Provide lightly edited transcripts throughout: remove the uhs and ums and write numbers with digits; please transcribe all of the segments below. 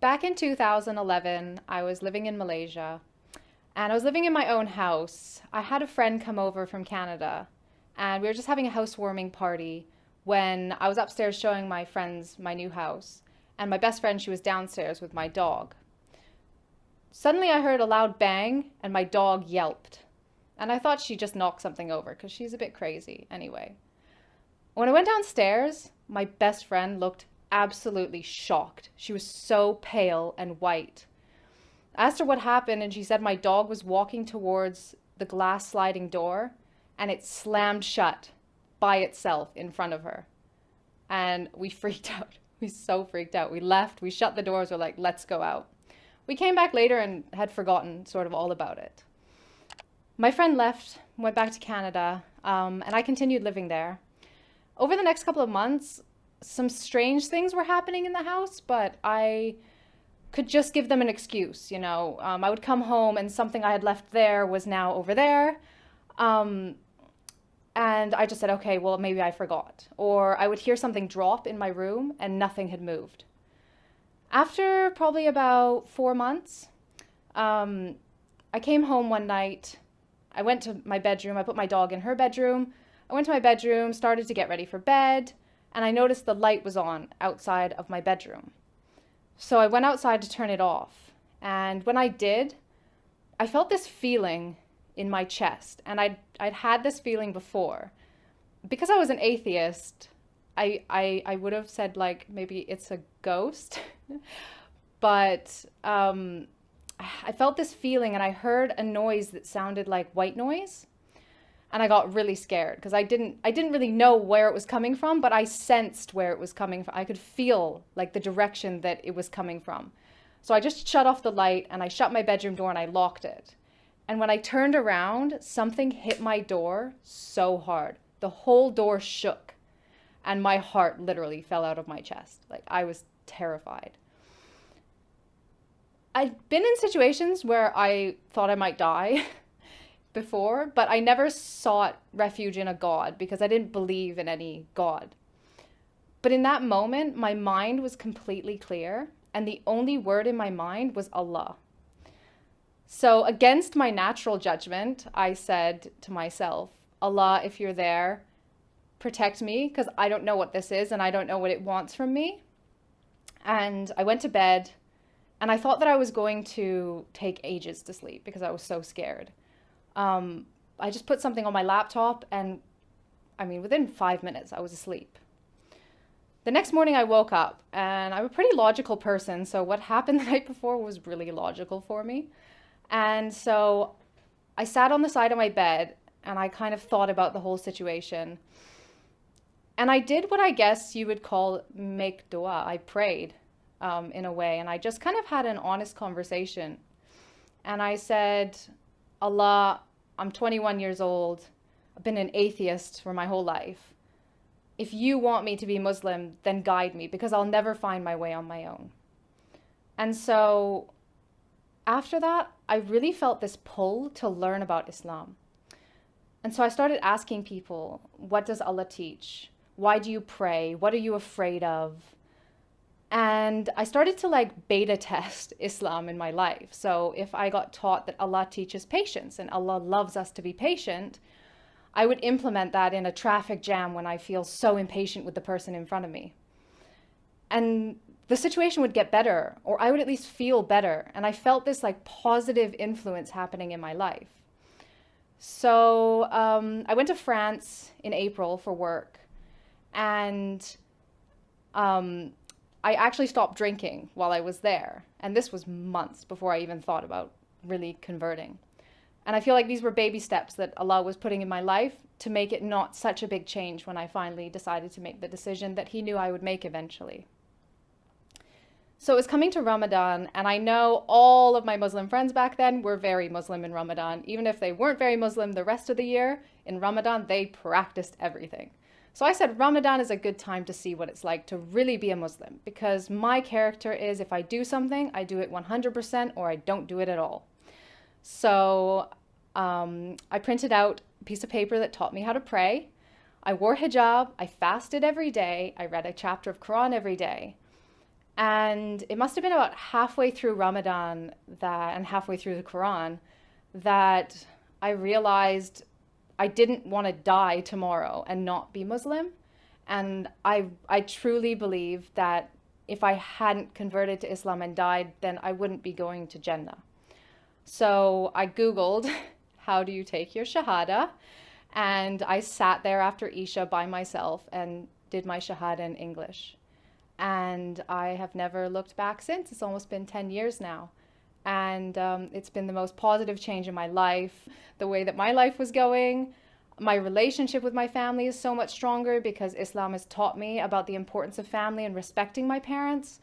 Back in 2011, I was living in Malaysia and I was living in my own house. I had a friend come over from Canada and we were just having a housewarming party when I was upstairs showing my friends my new house. And my best friend, she was downstairs with my dog. Suddenly I heard a loud bang and my dog yelped. And I thought she just knocked something over because she's a bit crazy anyway. When I went downstairs, my best friend looked absolutely shocked. She was so pale and white. I asked her what happened and she said my dog was walking towards the glass sliding door and it slammed shut by itself in front of her. And we freaked out. We so freaked out. We left, we shut the doors, we're like, let's go out. We came back later and had forgotten sort of all about it. My friend left, went back to Canada, and I continued living there. Over the next couple of months, some strange things were happening in the house, but I could just give them an excuse, you know. I would come home and something I had left there was now over there. And I just said, okay, well, maybe I forgot. Or I would hear something drop in my room and nothing had moved. After probably about 4 months, I came home one night. I went to my bedroom. I put my dog in her bedroom. I went to my bedroom, started to get ready for bed, and I noticed the light was on outside of my bedroom. So I went outside to turn it off. And when I did, I felt this feeling in my chest. And I'd had this feeling before. Because I was an atheist, I would have said, like, maybe it's a ghost. But I felt this feeling and I heard a noise that sounded like white noise. And I got really scared because I didn't really know where it was coming from, but I sensed where it was coming from. I could feel like the direction that it was coming from. So I just shut off the light and I shut my bedroom door and I locked it. And when I turned around, something hit my door so hard. The whole door shook and my heart literally fell out of my chest. Like, I was terrified. I've been in situations where I thought I might die before, but I never sought refuge in a God because I didn't believe in any God. But in that moment, my mind was completely clear and the only word in my mind was Allah. So against my natural judgment, I said to myself, Allah, if you're there, protect me because I don't know what this is and I don't know what it wants from me. And I went to bed and I thought that I was going to take ages to sleep because I was so scared. I just put something on my laptop and I mean, within 5 minutes, I was asleep. The next morning I woke up and I'm a pretty logical person. So what happened the night before was really logical for me. And so I sat on the side of my bed and I kind of thought about the whole situation. And I did what I guess you would call make dua. I prayed in a way. And I just kind of had an honest conversation. And I said, Allah, I'm 21 years old. I've been an atheist for my whole life. If you want me to be Muslim, then guide me because I'll never find my way on my own. And so after that, I really felt this pull to learn about Islam. And so I started asking people, what does Allah teach? Why do you pray? What are you afraid of? And I started to like beta test Islam in my life. So if I got taught that Allah teaches patience and Allah loves us to be patient, I would implement that in a traffic jam when I feel so impatient with the person in front of me. And the situation would get better, or I would at least feel better. And I felt this like positive influence happening in my life. So I went to France in April for work, and I actually stopped drinking while I was there. And this was months before I even thought about really converting. And I feel like these were baby steps that Allah was putting in my life to make it not such a big change when I finally decided to make the decision that He knew I would make eventually. So it was coming to Ramadan, and I know all of my Muslim friends back then were very Muslim in Ramadan. Even if they weren't very Muslim the rest of the year, in Ramadan, they practiced everything. So I said Ramadan is a good time to see what it's like to really be a Muslim, because my character is if I do something, I do it 100% or I don't do it at all. So I printed out a piece of paper that taught me how to pray. I wore hijab, I fasted every day, I read a chapter of Quran every day. And it must have been about halfway through Ramadan and halfway through the Quran that I realized I didn't want to die tomorrow and not be Muslim. And I truly believe that if I hadn't converted to Islam and died, then I wouldn't be going to Jannah. So I Googled, how do you take your Shahada? And I sat there after Isha by myself and did my Shahada in English. And I have never looked back since. It's almost been 10 years now. And it's been the most positive change in my life. The way that my life was going, my relationship with my family is so much stronger because Islam has taught me about the importance of family and respecting my parents.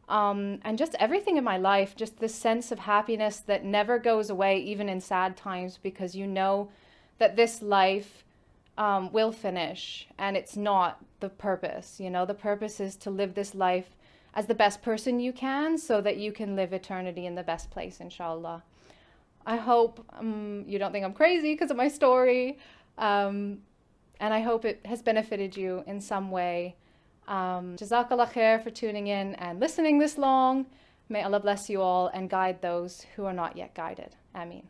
And just everything in my life, just this sense of happiness that never goes away, even in sad times, because you know that this life will finish and it's not the purpose. You know, the purpose is to live this life as the best person you can so that you can live eternity in the best place, inshallah. I hope you don't think I'm crazy because of my story. And I hope it has benefited you in some way. Jazakallah khair for tuning in and listening this long. May Allah bless you all and guide those who are not yet guided. Ameen.